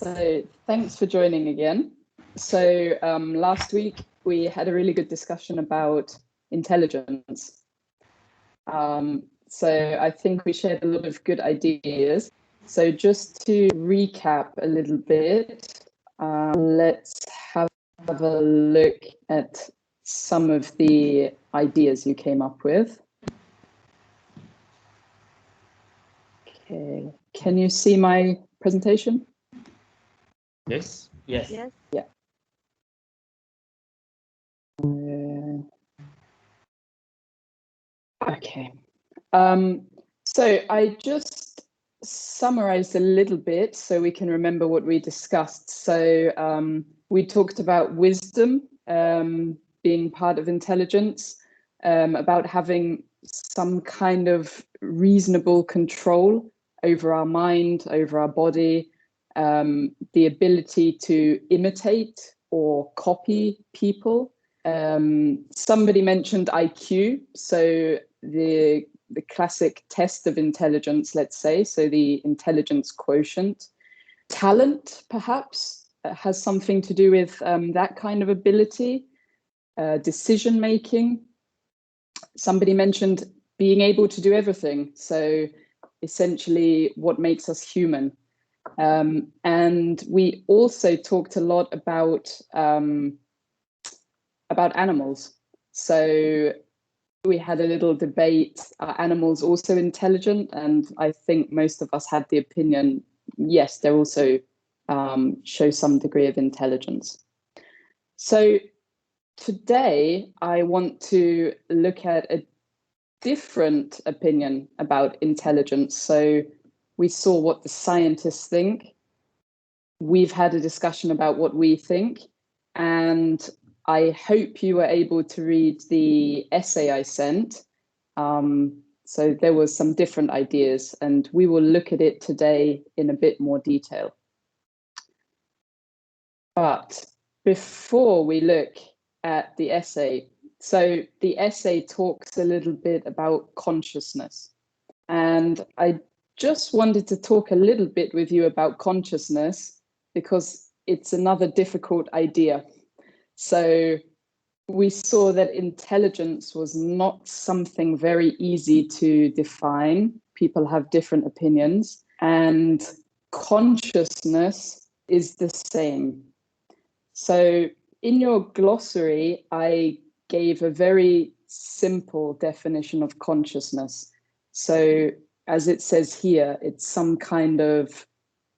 So thanks for joining again. So last week we had a really good discussion about intelligence. So I think we shared a lot of good ideas. So just to recap a little bit, let's have a look at some of the ideas you came up with. Okay, can you see my presentation? Yes. Yes. Yeah. Okay. So I just summarized a little bit so we can remember what we discussed. So we talked about wisdom being part of intelligence, about having some kind of reasonable control over our mind, over our body, the ability to imitate or copy people. Somebody mentioned IQ, so the classic test of intelligence, let's say, so the intelligence quotient. Talent, perhaps, has something to do with that kind of ability. Decision making. Somebody mentioned being able to do everything, so essentially what makes us human. And we also talked a lot about animals. So we had a little debate, are animals also intelligent? And I think most of us had the opinion, yes, they also show some degree of intelligence. So today I want to look at a different opinion about intelligence. So we saw what the scientists think. We've had a discussion about what we think, and I hope you were able to read the essay I sent. So there were some different ideas, and we will look at it today in a bit more detail. But before we look at the essay, so the essay talks a little bit about consciousness. And I just wanted to talk a little bit with you about consciousness because it's another difficult idea. So we saw that intelligence was not something very easy to define. People have different opinions, and consciousness is the same. So in your glossary, I gave a very simple definition of consciousness. So as it says here, it's some kind of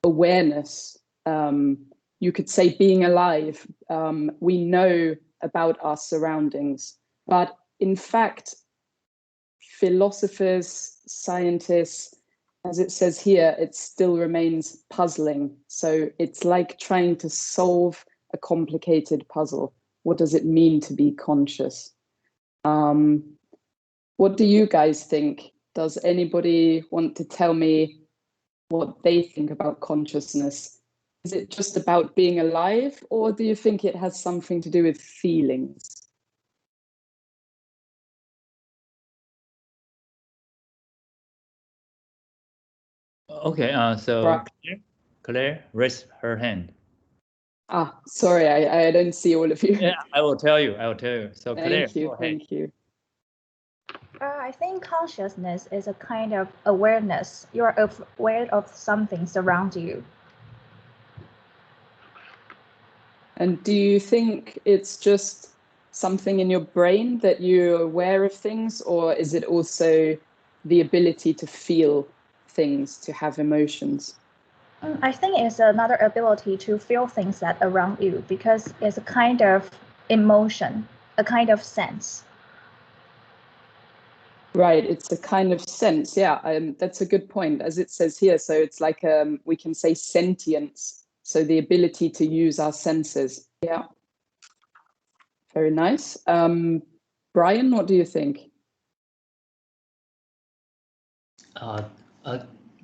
awareness. You could say being alive. We know about our surroundings, but in fact, philosophers, scientists, as it says here, it still remains puzzling. So it's like trying to solve a complicated puzzle. What does it mean to be conscious? What do you guys think? Does anybody want to tell me what they think about consciousness? Is it just about being alive, or do you think it has something to do with feelings? Okay, so Right. Claire raised her hand. Ah, sorry, I don't see all of you. Yeah, I will tell you. So Claire, Thank you, go ahead. thank you. I think consciousness is a kind of awareness. You are aware of something surrounds you. And do you think it's just something in your brain that you're aware of things, or is it also the ability to feel things, to have emotions? I think it's another ability to feel things that around you, because it's a kind of emotion, a kind of sense. Right, it's a kind of sense. Yeah, that's a good point, as it says here. So it's like we can say sentience. So the ability to use our senses. Yeah. Very nice. Brian, what do you think?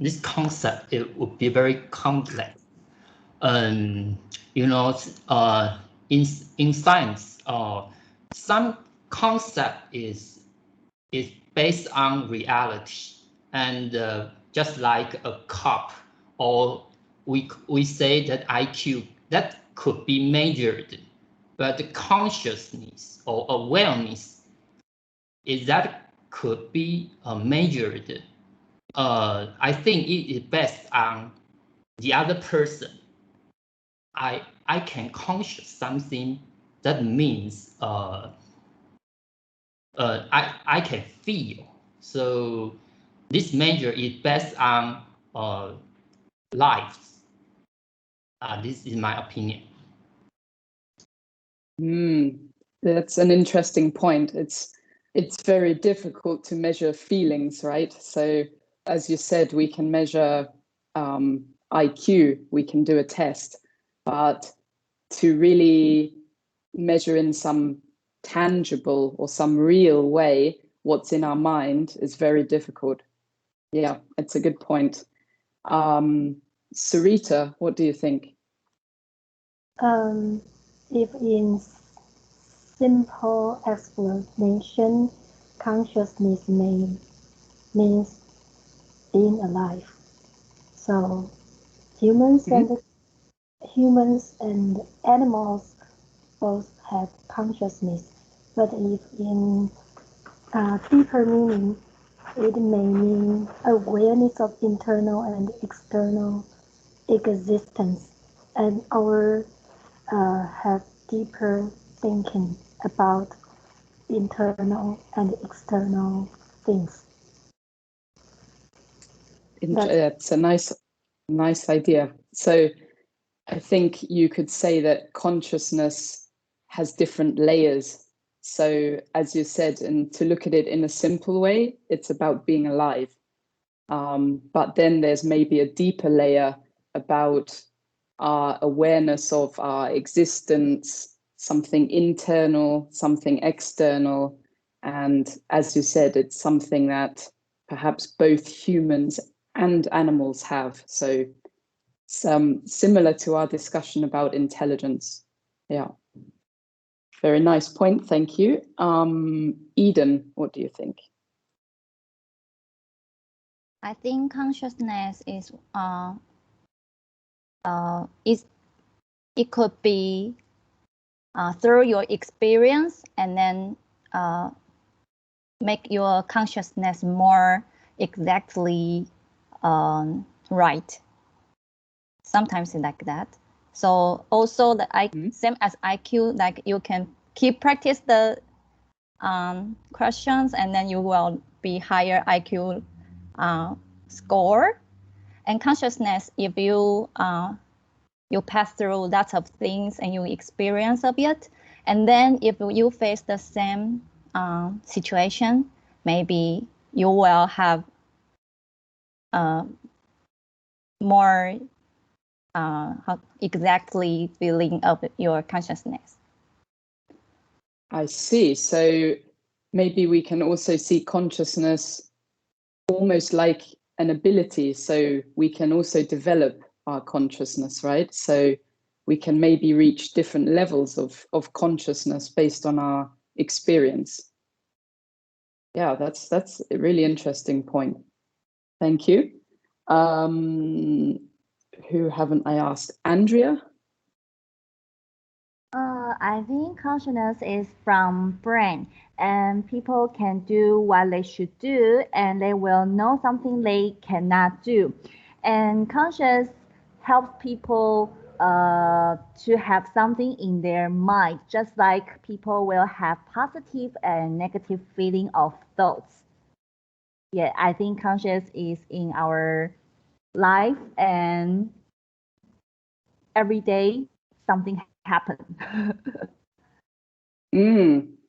This concept, it would be very complex. You know, in science, some concept is based on reality, and just like a cup or we say that IQ that could be measured, but the consciousness or awareness is that could be measured. I think it is based on the other person. I can conscious something that means I can feel. So this measure is based on life. This is my opinion. That's an interesting point. It's very difficult to measure feelings, right? So as you said, we can measure IQ, we can do a test, but to really measure in some tangible or some real way what's in our mind is very difficult. Yeah, it's a good point. Sarita, what do you think? If in simple explanation, consciousness means being alive. So humans and animals both have consciousness, but if in deeper meaning, it may mean awareness of internal and external existence, and our have deeper thinking about internal and external things. It's a nice idea. So I think you could say that consciousness has different layers. So as you said, and to look at it in a simple way, it's about being alive. But then there's maybe a deeper layer about our awareness of our existence, something internal, something external. And as you said, it's something that perhaps both humans and animals have. So similar to our discussion about intelligence. Yeah. Very nice point. Thank you. Eden, what do you think? I think consciousness is it could be through your experience and then make your consciousness more exactly right. Sometimes like that. So also the same as IQ, like you can keep practice the questions and then you will be higher IQ score. And consciousness, if you you pass through lots of things and you experience of it, and then if you face the same situation, maybe you will have more exactly feeling of your consciousness. I see. So maybe we can also see consciousness almost like an ability. So we can also develop our consciousness, right? So we can maybe reach different levels of consciousness based on our experience. Yeah, that's a really interesting point. Thank you. Who haven't I asked? Andrea? I think consciousness is from brain, and people can do what they should do, and they will know something they cannot do. And conscious helps people to have something in their mind, just like people will have positive and negative feeling of thoughts. Yeah, I think conscious is in our life, and every day something happens.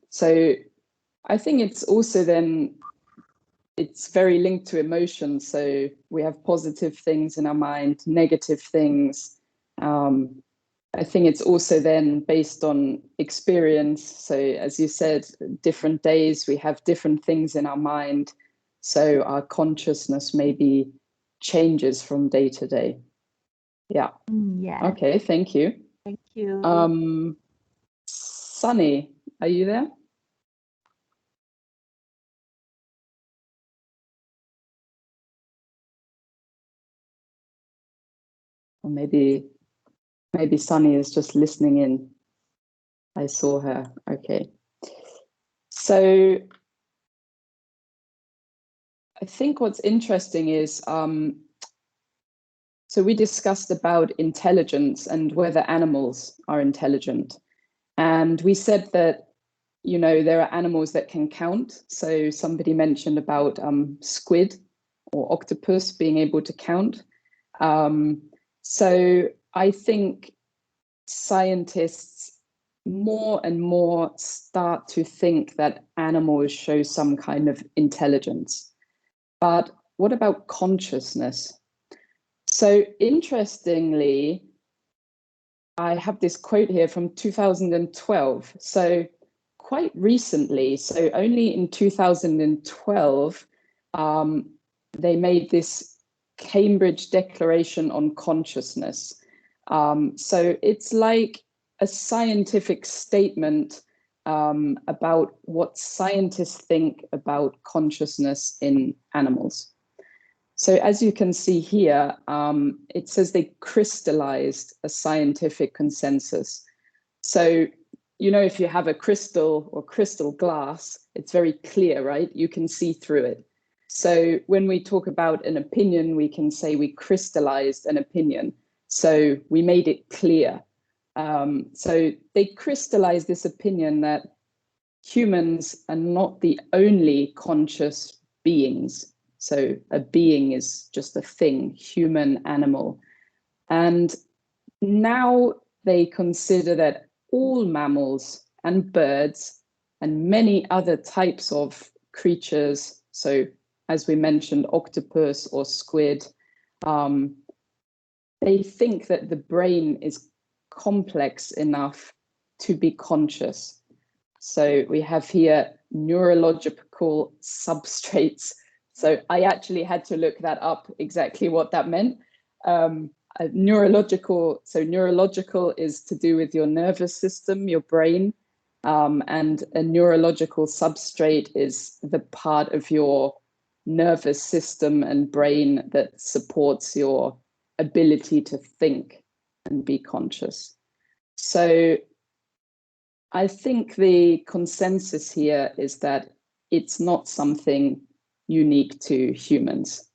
So I think it's also then it's very linked to emotions. So we have positive things in our mind, negative things. I think it's also then based on experience. So as you said, different days we have different things in our mind. So our consciousness maybe changes from day to day. Yeah. Yeah. Okay, thank you. Thank you. Sunny, are you there? Or maybe Sunny is just listening in. I saw her. Okay. So I think what's interesting is, so we discussed about intelligence and whether animals are intelligent. And we said that, you know, there are animals that can count. So somebody mentioned about squid or octopus being able to count. So I think scientists more and more start to think that animals show some kind of intelligence. But what about consciousness? So interestingly, I have this quote here from 2012. So quite recently, so only in 2012, they made this Cambridge Declaration on Consciousness. So it's like a scientific statement about what scientists think about consciousness in animals. So as you can see here, it says they crystallized a scientific consensus. So, you know, if you have a crystal or crystal glass, it's very clear, right? You can see through it. So when we talk about an opinion, we can say we crystallized an opinion. So we made it clear. So they crystallized this opinion that humans are not the only conscious beings. So a being is just a thing, human, animal. And now they consider that all mammals and birds and many other types of creatures, so as we mentioned, octopus or squid, they think that the brain is complex enough to be conscious. So we have here neurological substrates. So I actually had to look that up, exactly what that meant. Neurological is to do with your nervous system, your brain, and a neurological substrate is the part of your nervous system and brain that supports your ability to think and be conscious. So I think the consensus here is that it's not something unique to humans.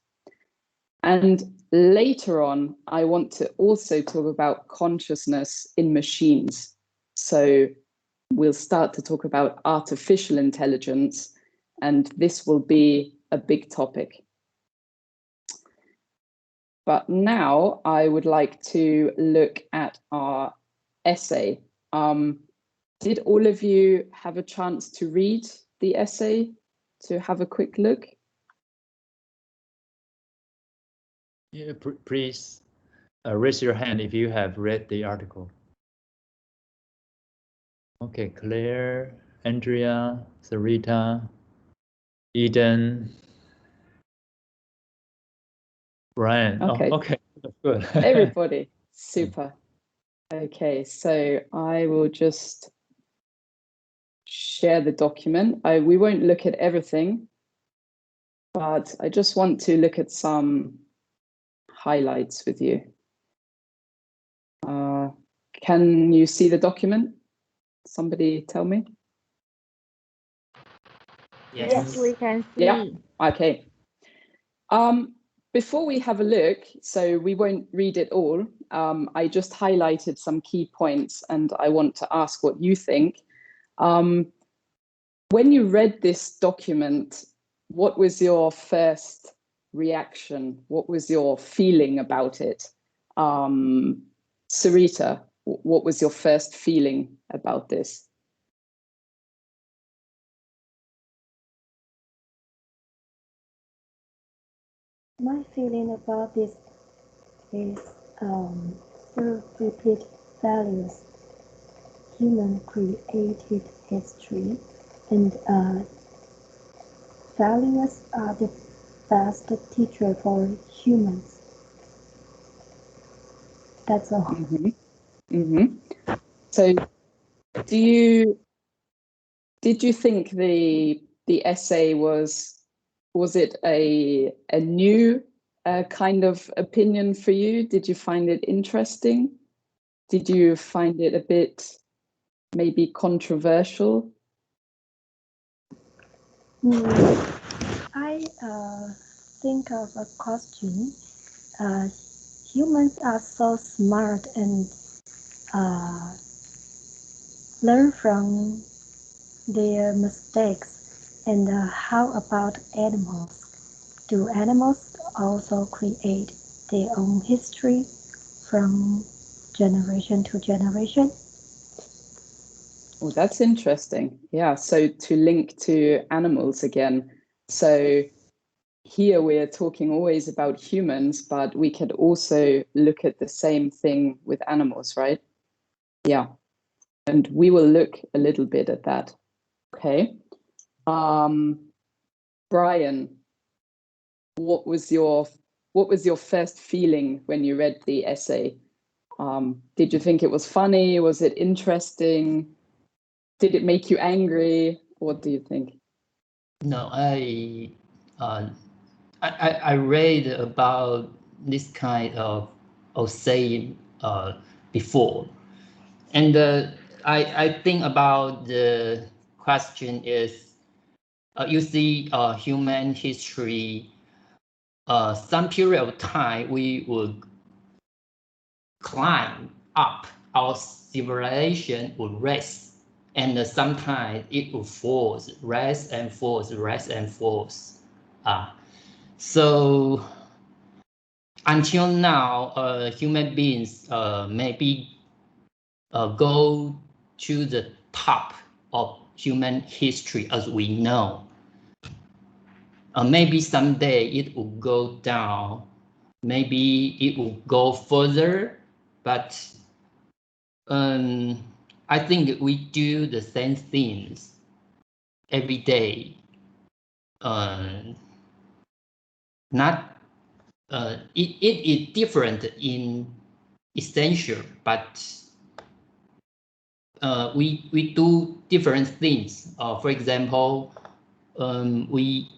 And later on, I want to also talk about consciousness in machines. So we'll start to talk about artificial intelligence, and this will be a big topic. But now I would like to look at our essay. Did all of you have a chance to read the essay, to have a quick look? Yeah, please raise your hand if you have read the article. Okay, Claire, Andrea, Sarita, Eden, Brian. Okay. Oh, okay, that's good. Everybody, super. Okay, so I will just share the document. We won't look at everything, but I just want to look at some highlights with you. Can you see the document? Somebody tell me. Yes, we can see. Yeah, okay. Before we have a look, so we won't read it all, I just highlighted some key points and I want to ask what you think. When you read this document, what was your first reaction? What was your feeling about it? Sarita, what was your first feeling about this? My feeling about this is through repeat values, human created history, and values are the best teacher for humans. That's all. Mm-hmm. Mm-hmm. So did you think the essay was it a new kind of opinion for you? Did you find it interesting? Did you find it a bit maybe controversial? I think of a question. Humans are so smart and learn from their mistakes. And how about animals? Do animals also create their own history from generation to generation? Oh, that's interesting. Yeah, so to link to animals again. So here we're talking always about humans, but we could also look at the same thing with animals, right? Yeah. And we will look a little bit at that. Okay. Brian, what was your first feeling when you read the essay? Did you think it was funny? Was it interesting? Did it make you angry? What do you think? No, I read about this kind of saying before, and I think about the question is, you see, human history, some period of time we would climb up, our civilization would rest. And sometimes it will falls, rise and falls, rise and falls. So until now, human beings maybe go to the top of human history as we know. Maybe someday it will go down. Maybe it will go further, but I think we do the same things every day. Not it is different in essential, but we do different things. For example, we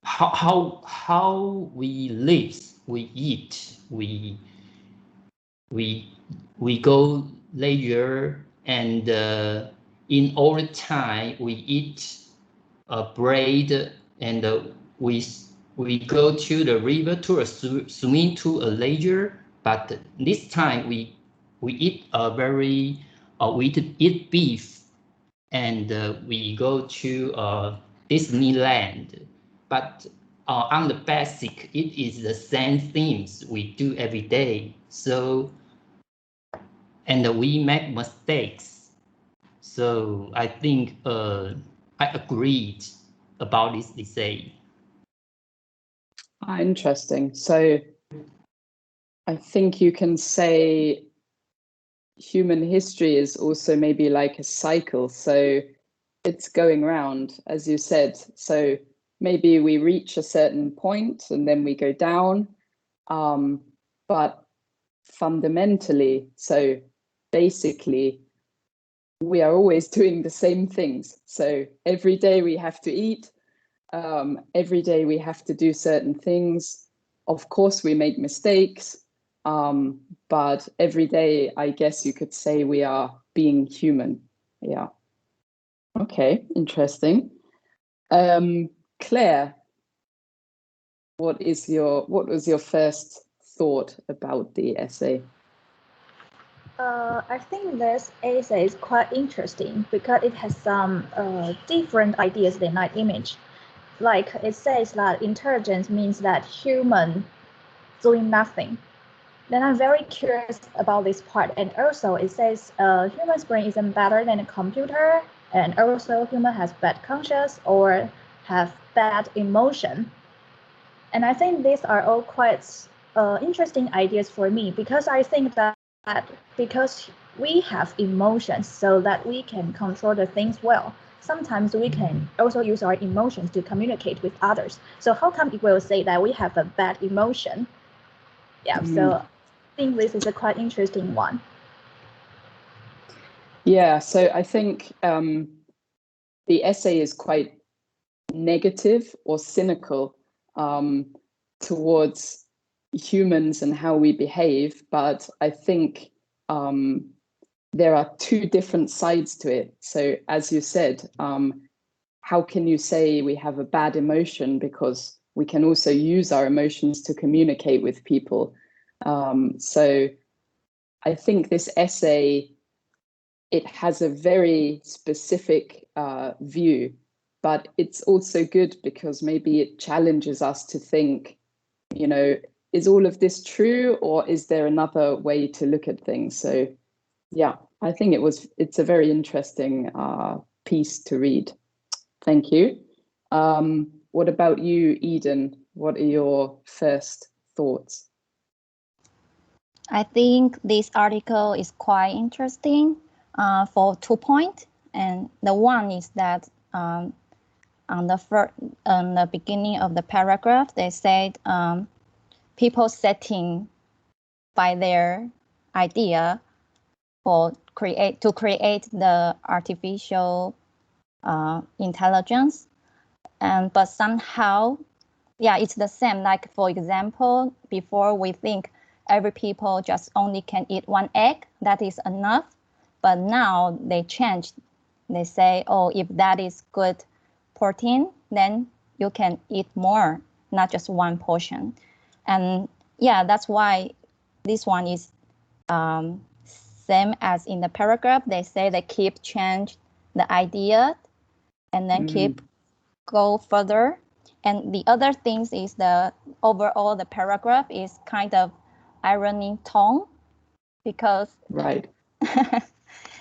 how we live, we eat, we go leisure, and in all time we eat bread, and we go to the river to swimming to a leisure. But this time we eat a very we eat beef, and we go to Disneyland. But on the basic, it is the same things we do every day. So, and we make mistakes. So I think I agreed about this essay. Interesting. So I think you can say human history is also maybe like a cycle. So it's going round, as you said. So maybe we reach a certain point and then we go down. But fundamentally, so basically, we are always doing the same things. So every day we have to eat. Every day we have to do certain things. Of course, we make mistakes. But every day, I guess you could say we are being human. Yeah. Okay, interesting. Claire, what was your first thought about the essay? I think this essay is quite interesting because it has some different ideas than my image. Like it says that intelligence means that human doing nothing. Then I'm very curious about this part. And also it says human's brain isn't better than a computer, and also human has bad conscience or have bad emotion. And I think these are all quite interesting ideas for me, because I think that because we have emotions so that we can control the things well. Sometimes we can also use our emotions to communicate with others. So how come it will say that we have a bad emotion? Yeah, so I think this is a quite interesting one. Yeah, so I think the essay is quite negative or cynical towards humans and how we behave, but I think there are two different sides to it. So as you said, how can you say we have a bad emotion, because we can also use our emotions to communicate with people. So I think this essay, it has a very specific view, but it's also good because maybe it challenges us to think, you know, is all of this true, or is there another way to look at things? So yeah, I think it's a very interesting piece to read. Thank you. What about you, Eden? What are your first thoughts? I think this article is quite interesting for 2 points. And the one is that on the beginning of the paragraph, they said people setting by their idea to create the artificial intelligence, but somehow, yeah, it's the same. Like for example, before we think every people just only can eat 1 egg, that is enough. But now they changed. They say, oh, if that is good protein, then you can eat more, not just 1 portion. And yeah, that's why this one is same as in the paragraph. They say they keep change the idea and then keep go further. And the other things is the overall the paragraph is kind of irony tone, because Right.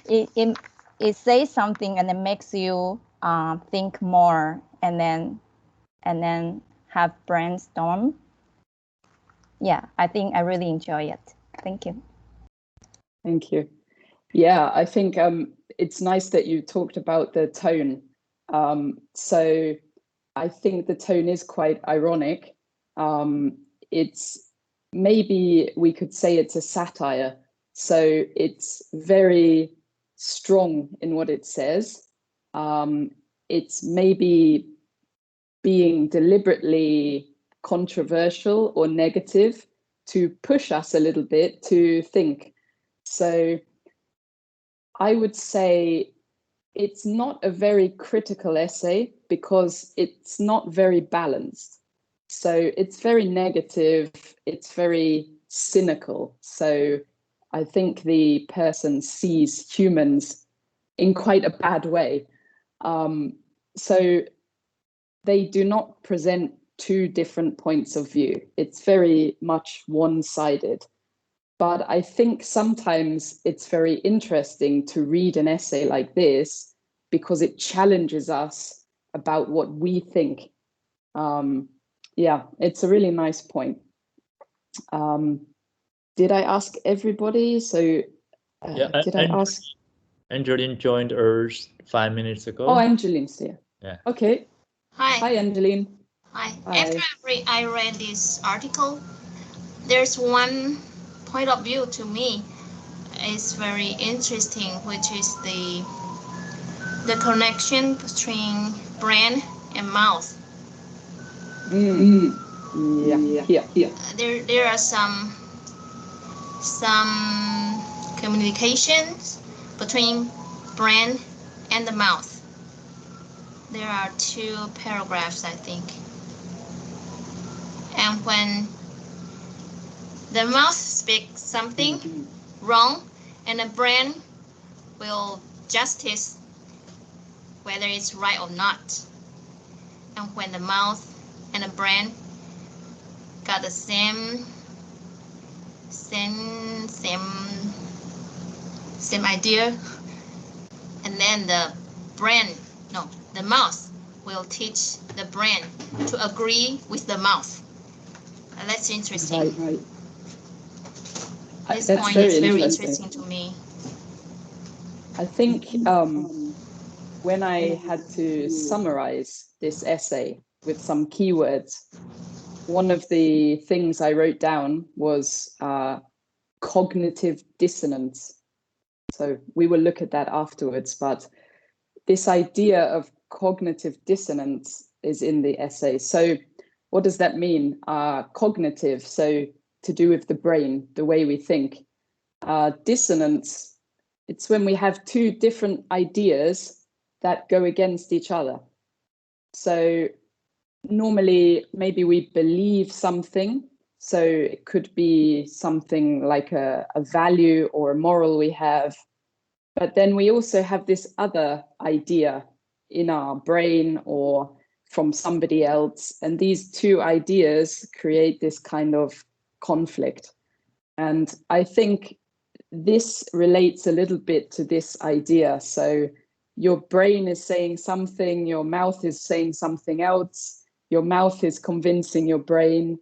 it says something and it makes you think more and then have brainstorm. Yeah, I think I really enjoy it. Thank you. Thank you. Yeah, I think it's nice that you talked about the tone. So I think the tone is quite ironic. It's maybe we could say it's a satire. So it's very strong in what it says. It's maybe being deliberately controversial or negative to push us a little bit to think. So I would say it's not a very critical essay because it's not very balanced. So it's very negative, it's very cynical. So I think the person sees humans in quite a bad way. So they do not present two different points of view. It's very much one-sided. But I think sometimes it's very interesting to read an essay like this because it challenges us about what we think. Yeah, it's a really nice point. Did I ask everybody? So did I ask? Angeline joined us 5 minutes ago. Oh, Angeline's here. Yeah. Okay. Hi, Angeline. Hi. Hi. After I read this article, there's one point of view to me is very interesting, which is the connection between brain and mouth. Yeah. There are some communications between brain and the mouth. There are 2 paragraphs, I think. And when the mouth speaks something wrong, and the brain will justice whether it's right or not. And when the mouth and the brain got the same idea, and then the mouth will teach the brain to agree with the mouth. That's interesting. Right. This That's point very is very interesting. interesting to me. I think when I had to summarize this essay with some keywords, one of the things I wrote down was cognitive dissonance. So we will look at that afterwards, but this idea of cognitive dissonance is in the essay. So what does that mean? Cognitive, so to do with the brain, the way we think. Dissonance, it's when we have two different ideas that go against each other. So normally, maybe we believe something. So it could be something like a value or a moral we have. But then we also have this other idea in our brain or from somebody else. And these two ideas create this kind of conflict. And I think this relates a little bit to this idea. So your brain is saying something, your mouth is saying something else, your mouth is convincing your brain.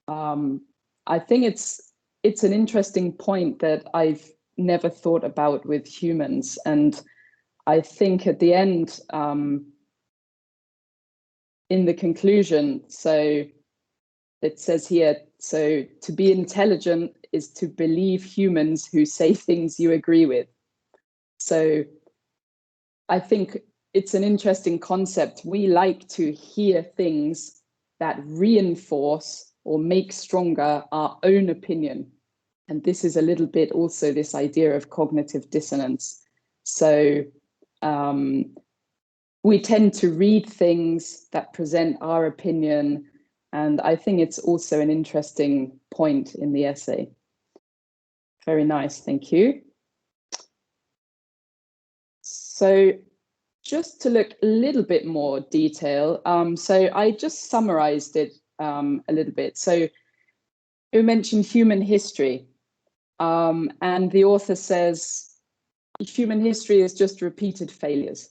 I think it's an interesting point that I've never thought about with humans. And I think at the end, in the conclusion, so it says here, so to be intelligent is to believe humans who say things you agree with. So I think it's an interesting concept. We like to hear things that reinforce or make stronger our own opinion. And this is a little bit also this idea of cognitive dissonance. So we tend to read things that present our opinion. And I think it's also an interesting point in the essay. Very nice, thank you. So just to look a little bit more detail, so I just summarized it a little bit. So we mentioned human history, and the author says human history is just repeated failures.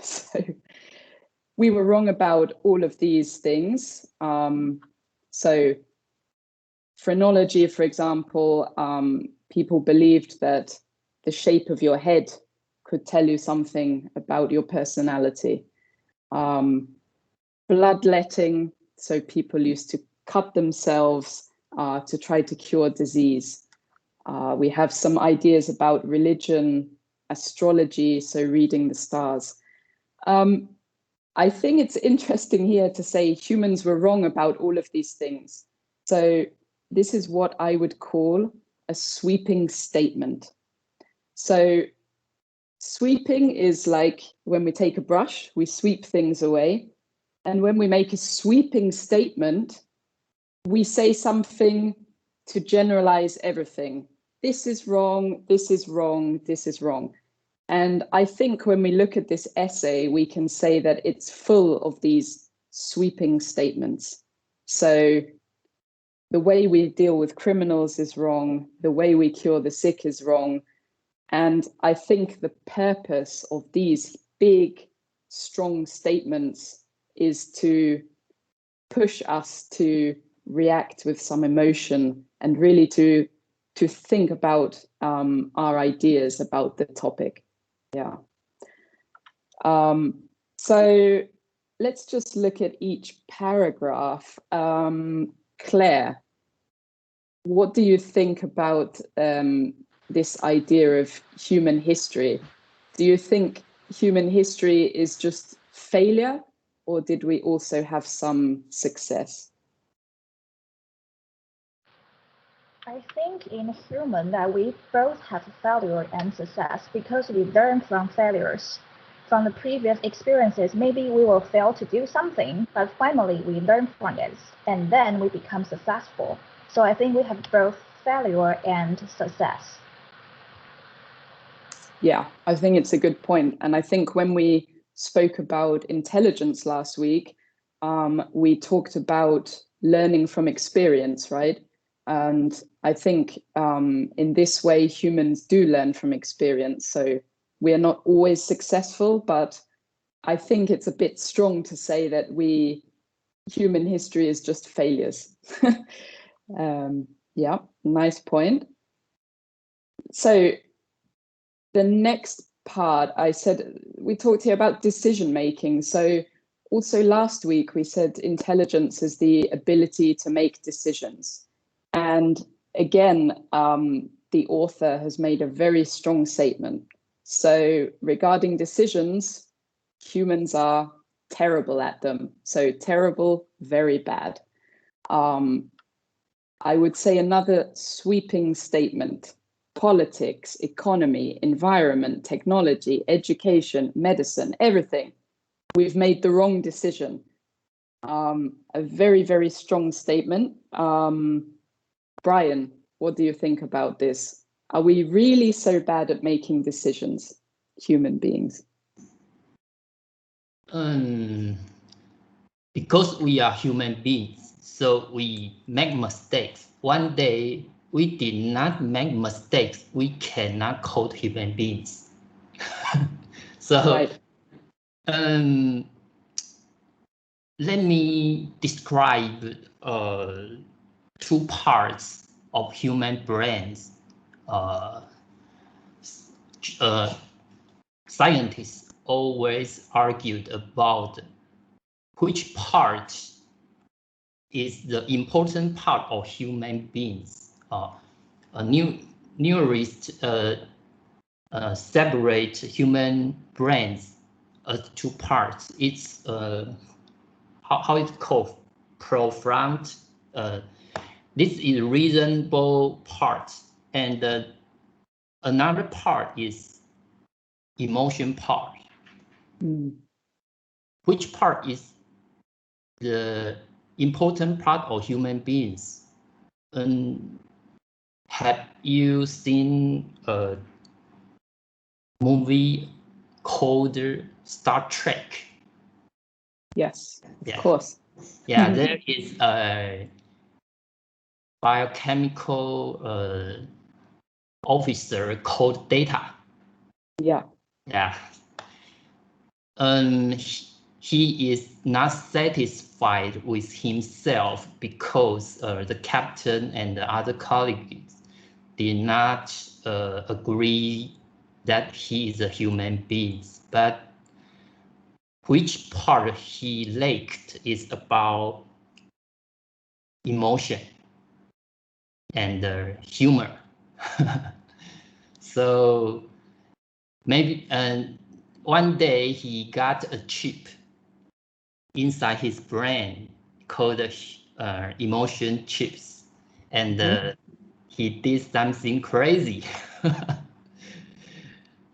So we were wrong about all of these things. So phrenology, for example, people believed that the shape of your head could tell you something about your personality. Bloodletting, so people used to cut themselves to try to cure disease. We have some ideas about religion, astrology, so reading the stars. I think it's interesting here to say humans were wrong about all of these things. So this is what I would call a sweeping statement. So sweeping is like when we take a brush, we sweep things away. And when we make a sweeping statement, we say something to generalize everything. This is wrong, this is wrong, this is wrong. And I think when we look at this essay, we can say that it's full of these sweeping statements. So the way we deal with criminals is wrong, the way we cure the sick is wrong. And I think the purpose of these big, strong statements is to push us to react with some emotion and really to think about our ideas about the topic. Yeah. So let's just look at each paragraph. Claire, what do you think about this idea of human history? Do you think human history is just failure, or did we also have some success? I think in human that we both have failure and success because we learn from failures. From the previous experiences, maybe we will fail to do something, but finally we learn from it, and then we become successful. So I think we have both failure and success. Yeah, I think it's a good point. And I think when we spoke about intelligence last week, we talked about learning from experience, right? And I think in this way, humans do learn from experience. So we are not always successful, but I think it's a bit strong to say that human history is just failures. Yeah, nice point. So the next part, I said, we talked here about decision making. So also last week, we said intelligence is the ability to make decisions. And again, the author has made a very strong statement. So regarding decisions, humans are terrible at them. So terrible, very bad. I would say another sweeping statement: politics, economy, environment, technology, education, medicine, everything. We've made the wrong decision. A very, very strong statement. Brian, what do you think about this? Are we really so bad at making decisions, human beings? Because we are human beings, so we make mistakes. One day we did not make mistakes, we cannot call human beings. So Right. Let me describe two parts of human brains. Scientists always argued about which part is the important part of human beings. Neurists separate human brains as two parts. It's how it's called, profound. This is reasonable part, and another part is emotion part. Which part is the important part of human beings? Have you seen a movie called Star Trek? Yes, of course. Yeah, there is a biochemical officer called Data. Yeah. He is not satisfied with himself because the captain and the other colleagues did not agree that he is a human being. But which part he lacked is about emotion and humor. So maybe one day he got a chip inside his brain called emotion chips, and he did something crazy,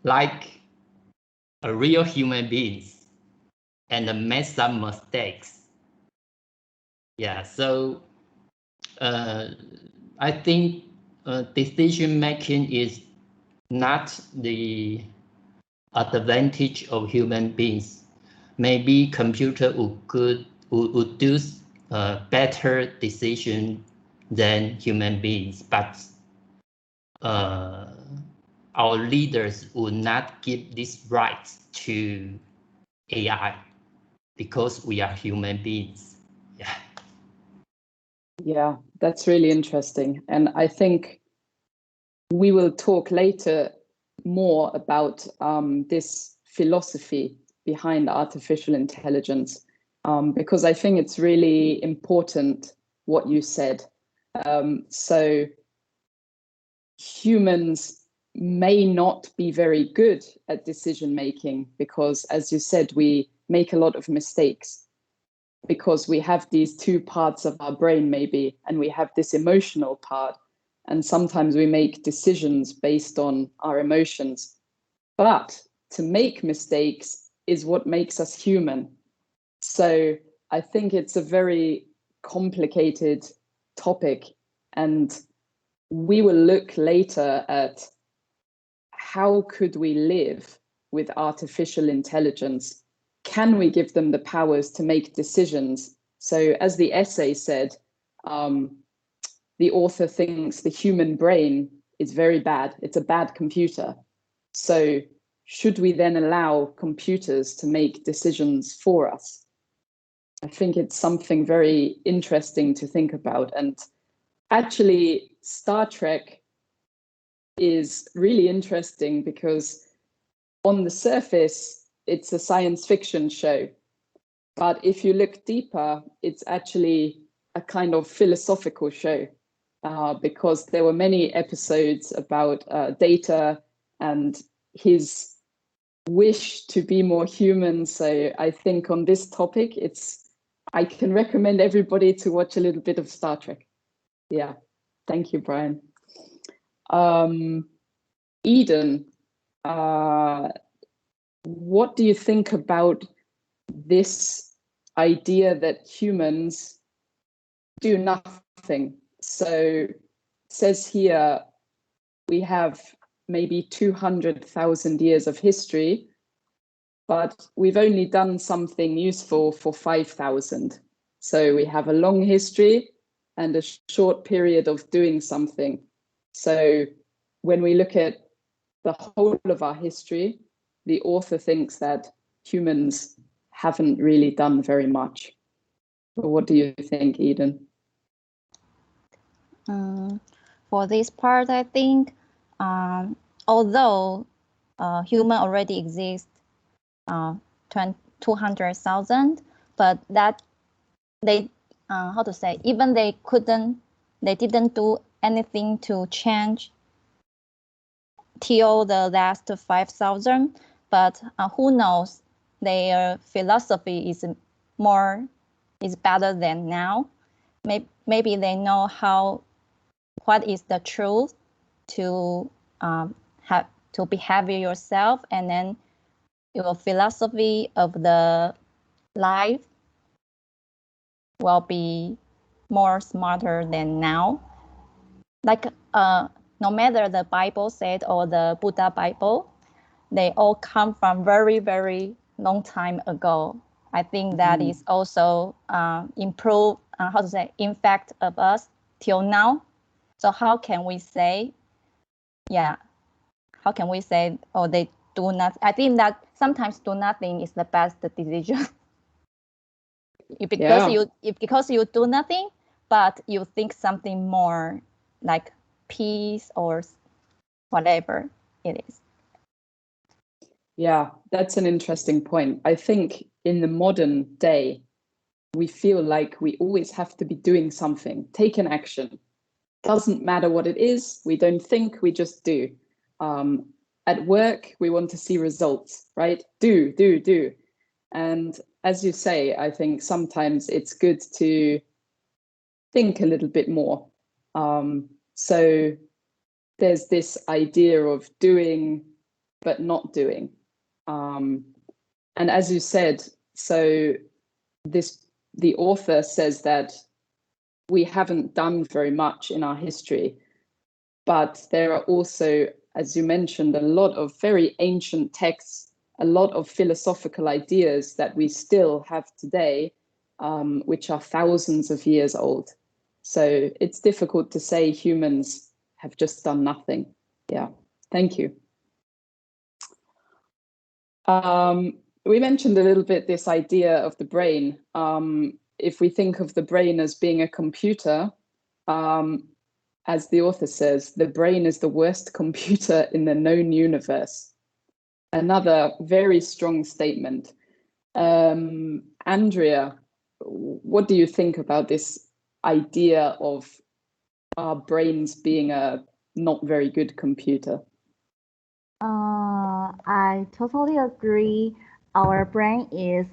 like a real human being, and made some mistakes. Yeah, so I think decision making is not the advantage of human beings. Maybe computer would do better decision than human beings, but our leaders would not give this right to AI because we are human beings. Yeah. Yeah, that's really interesting. And I think we will talk later more about this philosophy behind artificial intelligence, because I think it's really important what you said. So humans may not be very good at decision making because, as you said, we make a lot of mistakes because we have these two parts of our brain maybe, and we have this emotional part. And sometimes we make decisions based on our emotions. But to make mistakes is what makes us human. So I think it's a very complicated topic. And we will look later at how could we live with artificial intelligence? Can we give them the powers to make decisions? So as the essay said, the author thinks the human brain is very bad. It's a bad computer. So should we then allow computers to make decisions for us? I think it's something very interesting to think about. And actually, Star Trek is really interesting because on the surface, it's a science fiction show. But if you look deeper, it's actually a kind of philosophical show. Because there were many episodes about Data and his wish to be more human. So I think on this topic, it's I can recommend everybody to watch a little bit of Star Trek. Yeah, thank you, Brian. Eden, what do you think about this idea that humans do nothing? So it says here we have maybe 200,000 years of history, but we've only done something useful for 5,000. So we have a long history and a short period of doing something. So when we look at the whole of our history, the author thinks that humans haven't really done very much. But what do you think, Eden? For this part, I think although human already exists 200,000, but that they how to say, even they didn't do anything to change till the last 5,000. But who knows, their philosophy is better than now. Maybe they know what is the truth to have to behave yourself, and then your philosophy of the life will be more smarter than now. Like no matter the Bible said or the Buddha Bible, they all come from very, very long time ago. I think that is also improve, impact of us till now. So how can we say, oh, they do not? I think that sometimes do nothing is the best decision. Because you do nothing, but you think something more like peace or whatever it is. Yeah, that's an interesting point. I think in the modern day, we feel like we always have to be doing something, take an action. Doesn't matter what it is, we don't think, we just do. At work, we want to see results, right? Do. And as you say, I think sometimes it's good to think a little bit more. So there's this idea of doing, but not doing. And as you said, so the author says that we haven't done very much in our history, but there are also, as you mentioned, a lot of very ancient texts, a lot of philosophical ideas that we still have today, which are thousands of years old. So it's difficult to say humans have just done nothing. Yeah, thank you. We mentioned a little bit this idea of the brain. If we think of the brain as being a computer, as the author says, the brain is the worst computer in the known universe. Another very strong statement. Andrea, what do you think about this idea of our brains being a not very good computer? I totally agree. Our brain is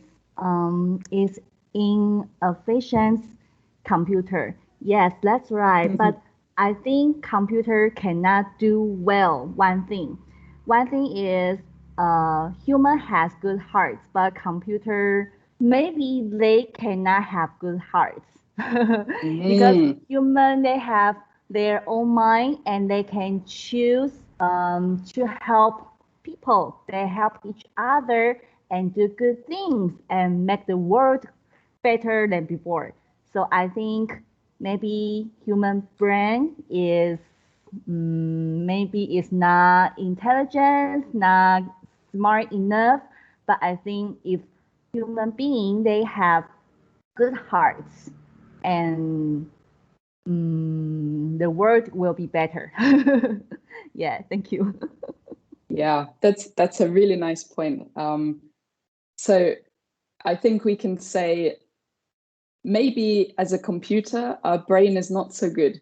inefficient computer. Yes, that's right. But I think computer cannot do well one thing. One thing is human has good hearts, but computer maybe they cannot have good hearts. Because human, they have their own mind and they can choose to help people. They help each other and do good things and make the world better than before. So I think maybe human brain is maybe it's not intelligent, not smart enough, but I think if human being, they have good hearts, and the world will be better. Yeah, thank you. Yeah, that's a really nice point. So I think we can say maybe as a computer, our brain is not so good.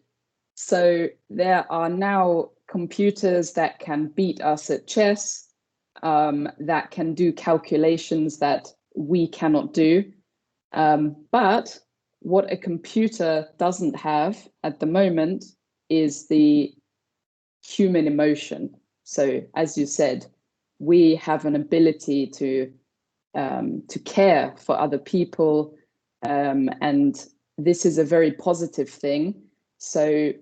So there are now computers that can beat us at chess, that can do calculations that we cannot do. But what a computer doesn't have at the moment is the human emotion. So, as you said, we have an ability to care for other people, and this is a very positive thing. So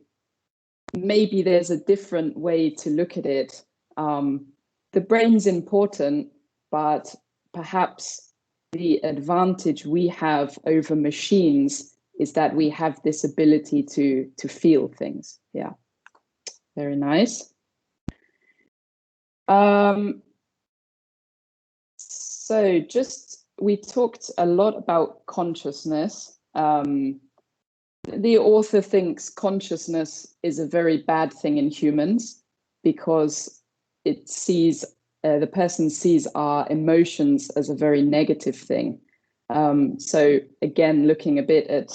maybe there's a different way to look at it. The brain's important, but perhaps the advantage we have over machines is that we have this ability to feel things. Yeah, very nice. So we talked a lot about consciousness. The author thinks consciousness is a very bad thing in humans because it sees, the person sees our emotions as a very negative thing. So again, looking a bit at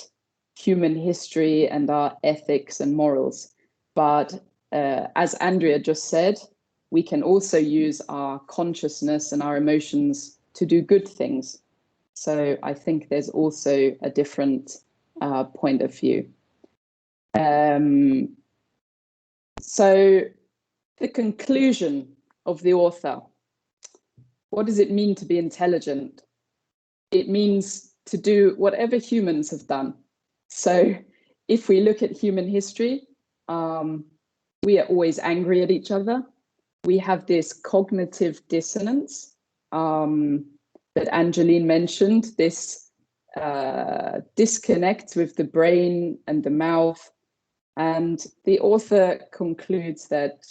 human history and our ethics and morals. But as Andrea just said, we can also use our consciousness and our emotions to do good things. So I think there's also a different point of view. So the conclusion of the author, what does it mean to be intelligent? It means to do whatever humans have done. So if we look at human history, we are always angry at each other. We have this cognitive dissonance that Angeline mentioned, this disconnect with the brain and the mouth. And the author concludes that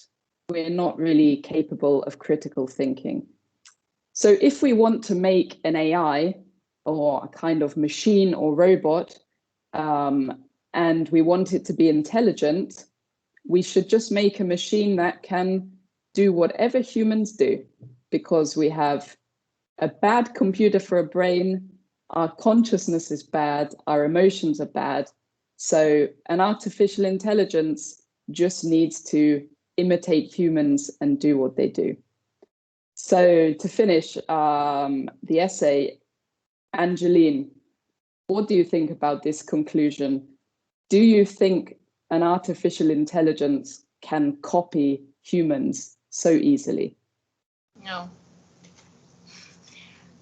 we're not really capable of critical thinking. So if we want to make an AI or a kind of machine or robot, and we want it to be intelligent, we should just make a machine that can do whatever humans do, because we have a bad computer for a brain, our consciousness is bad, our emotions are bad. So an artificial intelligence just needs to imitate humans and do what they do. So to finish the essay, Angeline, what do you think about this conclusion? Do you think an artificial intelligence can copy humans so easily? No.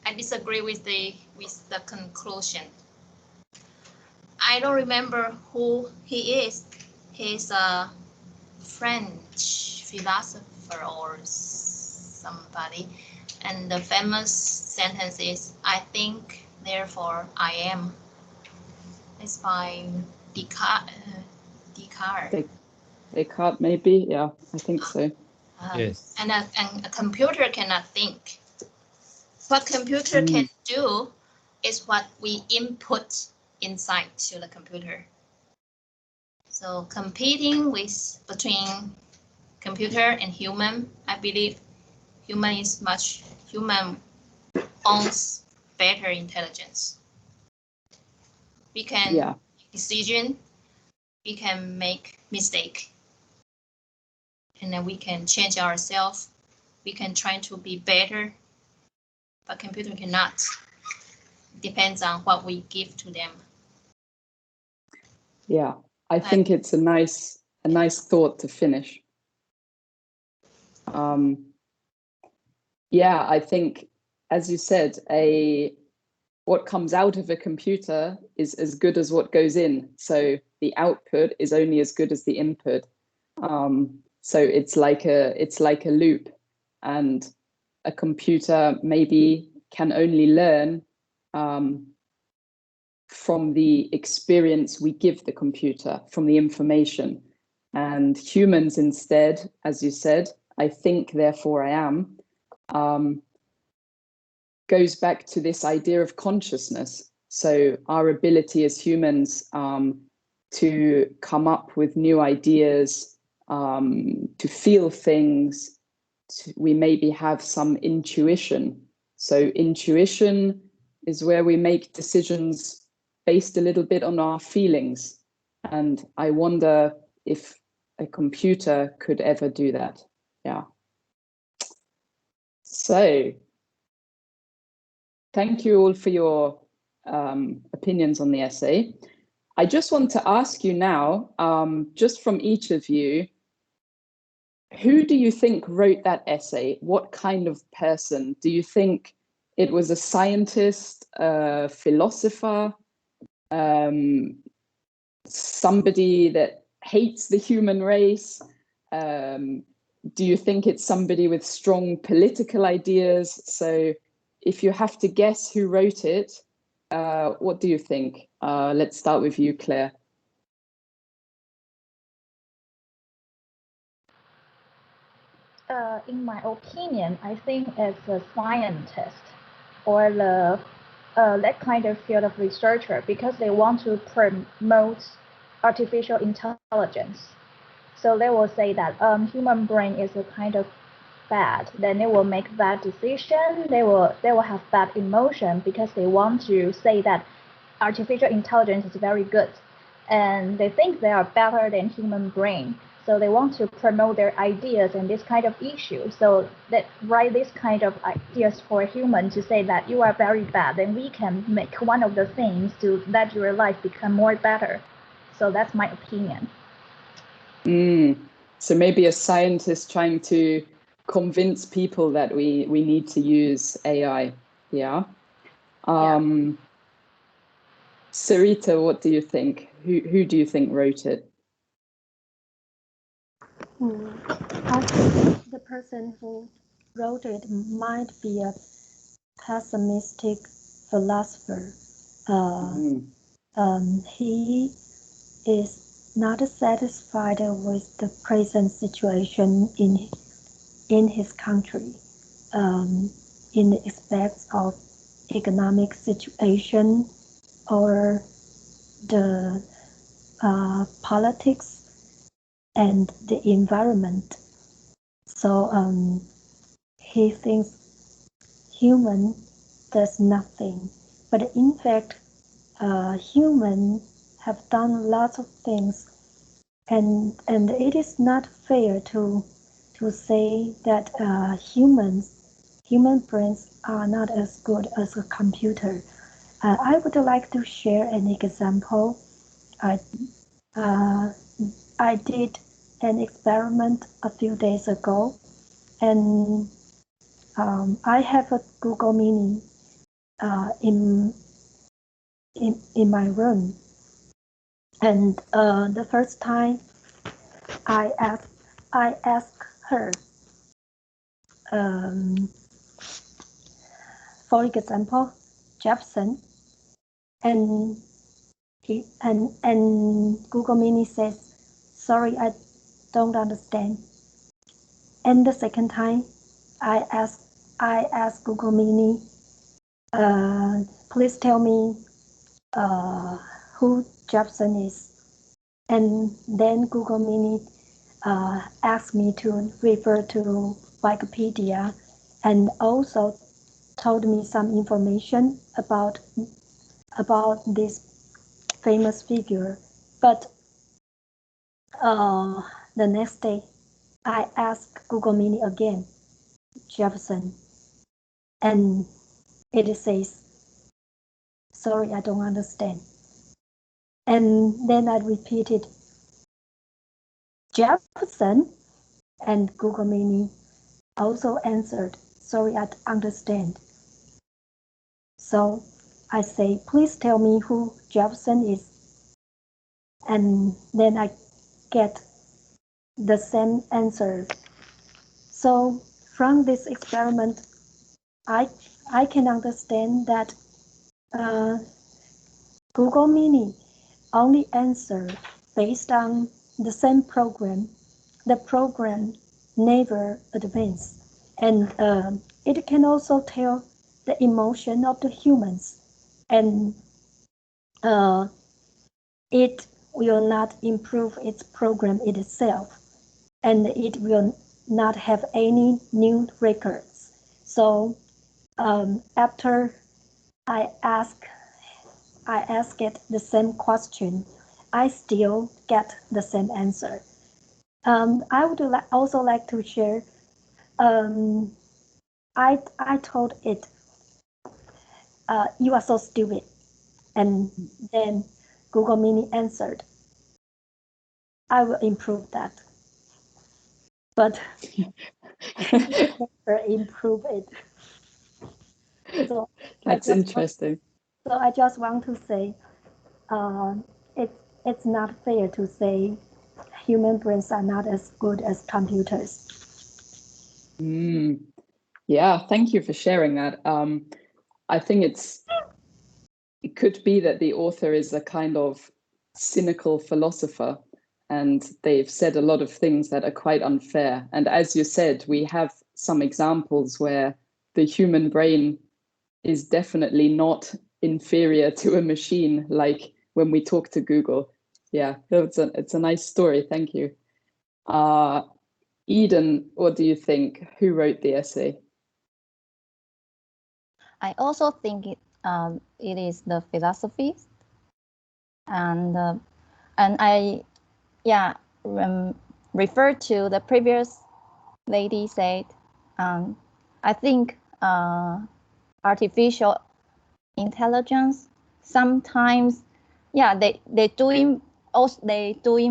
I disagree with the conclusion. I don't remember who he is. He's a French philosopher or somebody. And the famous sentence is, I think, therefore I am. It's by Descartes. Descartes, maybe? Yeah, I think so. Yes. And a computer cannot think. What computer can do is what we input inside to the computer. So competing between computer and human, I believe human owns better intelligence. We can make decision, we can make mistake, and then we can change ourselves. We can try to be better, but computer cannot. Depends on what we give to them. Yeah, I think it's a nice thought to finish. Yeah, I think, as you said, what comes out of a computer is as good as what goes in. So the output is only as good as the input. So it's like a loop, and a computer maybe can only learn from the experience we give the computer, from the information. And humans instead, as you said, I think, therefore I am, goes back to this idea of consciousness. So our ability as humans to come up with new ideas, to feel things, we maybe have some intuition. So intuition is where we make decisions based a little bit on our feelings. And I wonder if a computer could ever do that. Yeah. So thank you all for your opinions on the essay. I just want to ask you now, just from each of you, who do you think wrote that essay? What kind of person? Do you think it was a scientist, a philosopher, somebody that hates the human race? Do you think it's somebody with strong political ideas? So if you have to guess who wrote it, what do you think? Let's start with you, Claire. In my opinion, I think it's a scientist or that kind of field of researcher, because they want to promote artificial intelligence. So they will say that human brain is a kind of bad. Then they will make bad decision. They will have bad emotion, because they want to say that artificial intelligence is very good, and they think they are better than human brain. So they want to promote their ideas and this kind of issue. So they write this kind of ideas for human to say that you are very bad, and we can make one of the things to let your life become more better. So that's my opinion. So maybe a scientist trying to convince people that we need to use AI. Yeah. Sarita, what do you think? Who do you think wrote it? I think the person who wrote it might be a pessimistic philosopher. He is not satisfied with the present situation in his country, in the aspects of economic situation or the politics and the environment. So he thinks human does nothing, but in fact, human have done lots of things, and it is not fair to say that human brains are not as good as a computer. I would like to share an example. I did an experiment a few days ago, and I have a Google Mini in my room. And the first time I asked her, for example, Jefferson, and Google Mini says, "Sorry, I don't understand." And the second time, I asked Google Mini, "Please tell me who Jefferson is." And then Google Mini asked me to refer to Wikipedia, and also told me some information about this famous figure. But the next day, I asked Google Mini again, Jefferson, and it says, "Sorry, I don't understand." And then I repeated, "Jefferson," and Google Mini also answered, "Sorry, I understand." So I say, "Please tell me who Jefferson is." And then I get the same answer. So from this experiment, I can understand that Google Mini only answer based on the same program. The program never advanced, and it can also tell the emotion of the humans, and it will not improve its program itself, and it will not have any new records. So after I asked it the same question, I still get the same answer. I would also like to share. I told it, "You are so stupid. And then Google Mini answered, I will improve that. But never improve it. So That's interesting. I just want to say, it's not fair to say human brains are not as good as computers. Yeah, thank you for sharing that. I think it could be that the author is a kind of cynical philosopher, and they've said a lot of things that are quite unfair. And as you said, we have some examples where the human brain is definitely not inferior to a machine, like when we talk to Google. Yeah, it's a nice story. Thank you. Eden, what do you think? Who wrote the essay? I also think it is the philosophy, and I refer to the previous lady said. I think artificial intelligence sometimes, they doing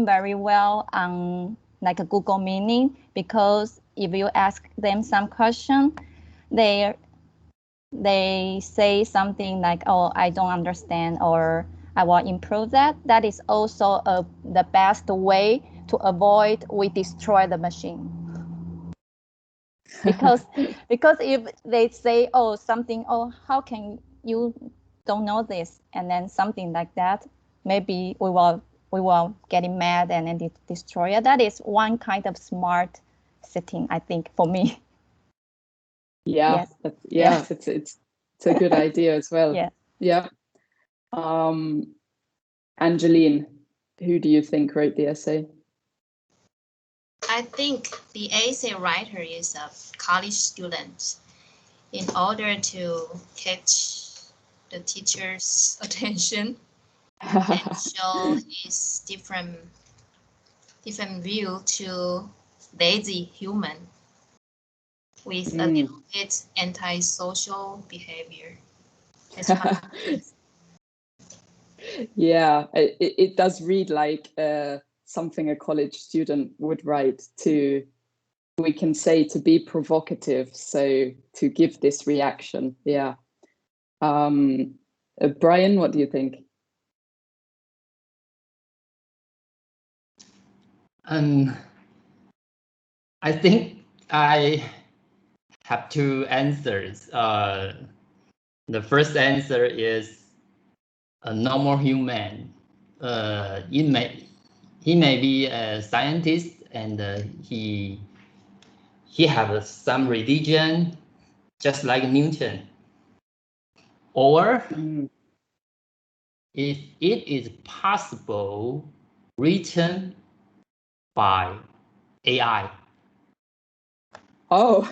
very well on like a Google Mini, because if you ask them some question, they say something like, oh, I don't understand, or I will improve that. That is also the best way to avoid we destroy the machine. Because if they say, oh, something, oh, how can you don't know this, and then something like that, maybe we will get mad and then destroy it. That is one kind of smart setting, I think, for me. Yeah, yes. It's a good idea as well. Yeah. Angeline, who do you think wrote the essay? I think the essay writer is a college student. In order to catch the teacher's attention and show his different view to lazy human with a little bit antisocial behavior. Yeah, it does read like something a college student would write, we can say, to be provocative, so to give this reaction. Yeah. Brian, what do you think? I think I have two answers. The first answer is a normal human. He may be a scientist, and he has some religion, just like Newton. Or if it is possible, written by AI. Oh,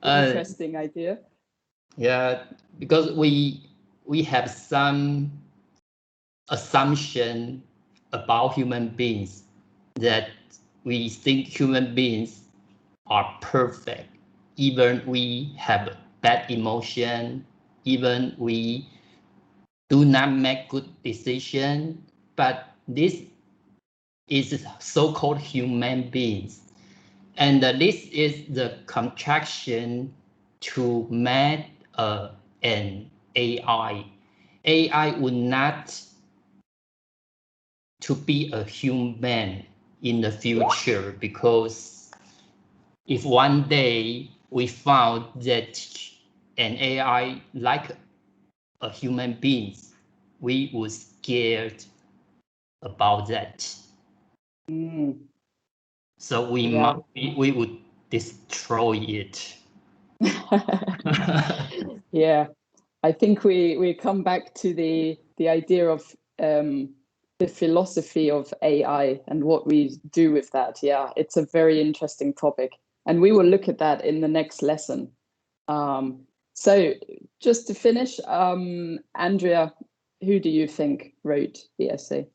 interesting idea. Yeah, because we have some assumption about human beings, that we think human beings are perfect, even we have bad emotion, even we do not make good decision, but this is so-called human beings. And this is the contraction to make an AI. AI would not to be a human in the future, because if one day we found that an AI like a human being, we would scared about that. So we would destroy it. Yeah, I think we come back to the idea of the philosophy of AI and what we do with that. Yeah, it's a very interesting topic, and we will look at that in the next lesson. So just to finish, Andrea, who do you think wrote the essay?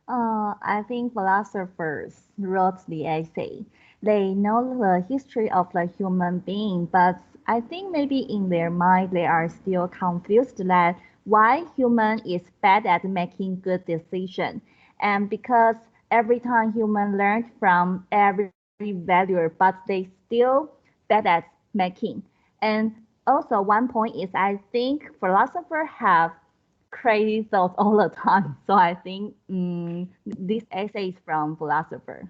I think philosophers wrote the essay. They know the history of the human being, but I think maybe in their mind they are still confused that why human is bad at making good decision, and because every time human learned from every value, but they still bad at making. And also one point is I think philosophers have crazy thoughts all the time. So I think this essay is from philosopher.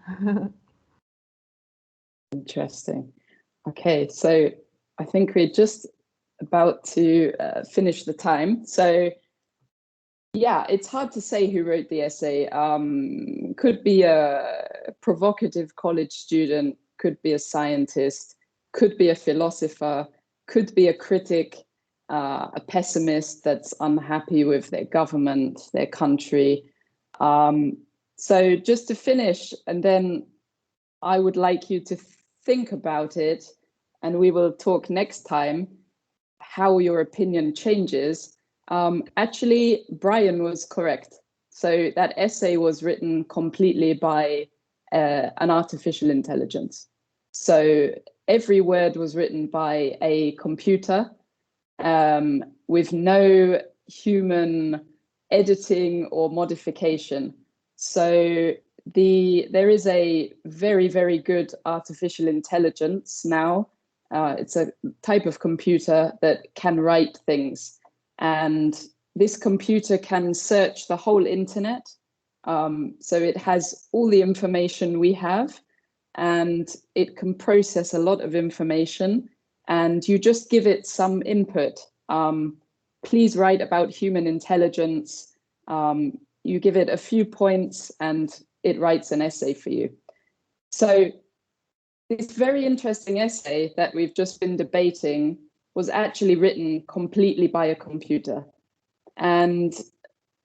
Interesting. Okay, so I think we're just about to finish the time. So yeah, it's hard to say who wrote the essay. Could be a provocative college student, could be a scientist, could be a philosopher, could be a critic, a pessimist that's unhappy with their government, their country. So just to finish, and then I would like you to think about it, and we will talk next time how your opinion changes. Actually, Brian was correct. So that essay was written completely by an artificial intelligence. So every word was written by a computer with no human editing or modification. So there is a very, very good artificial intelligence now. It's a type of computer that can write things. And this computer can search the whole internet. So it has all the information we have, and it can process a lot of information. And you just give it some input. Please write about human intelligence. You give it a few points and it writes an essay for you. So this very interesting essay that we've just been debating was actually written completely by a computer. And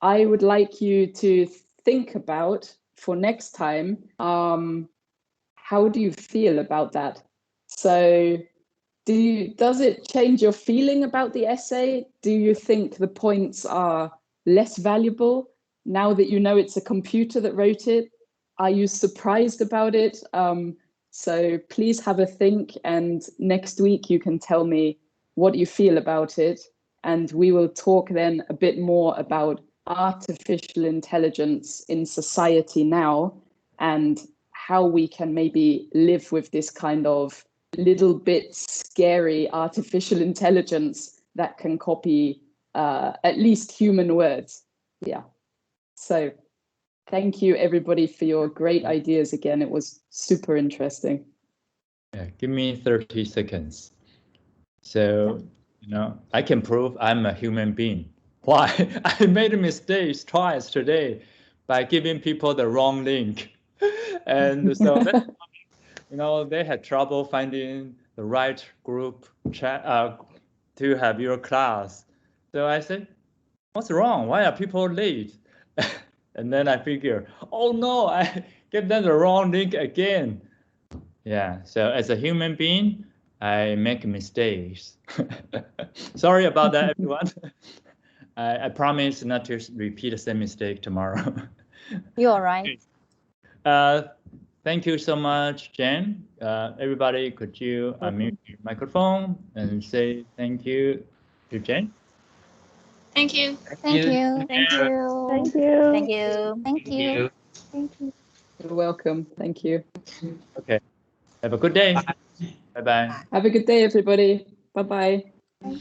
I would like you to think about, for next time, how do you feel about that? So does it change your feeling about the essay? Do you think the points are less valuable now that you know it's a computer that wrote it? Are you surprised about it? So please have a think, and next week you can tell me what you feel about it, and we will talk then a bit more about artificial intelligence in society now and how we can maybe live with this kind of little bit scary artificial intelligence that can copy at least human words. Yeah. So thank you everybody for your great ideas again. It was super interesting. Yeah, give me 30 seconds. So, I can prove I'm a human being. Why? I made mistakes twice today by giving people the wrong link. And so that's they had trouble finding the right group chat to have your class. So I said, what's wrong? Why are people late? And then I figure, oh no, I gave them the wrong link again. Yeah, so as a human being, I make mistakes. Sorry about that, everyone. I promise not to repeat the same mistake tomorrow. You're right. Thank you so much, Jen. Everybody, could you unmute your microphone and say thank you to Jen? Thank you. Thank you. Thank you. Thank you. Thank you. Thank you. Thank you. You're welcome. Thank you. Okay. Have a good day. Bye-bye. Have a good day, everybody. Bye-bye. Bye.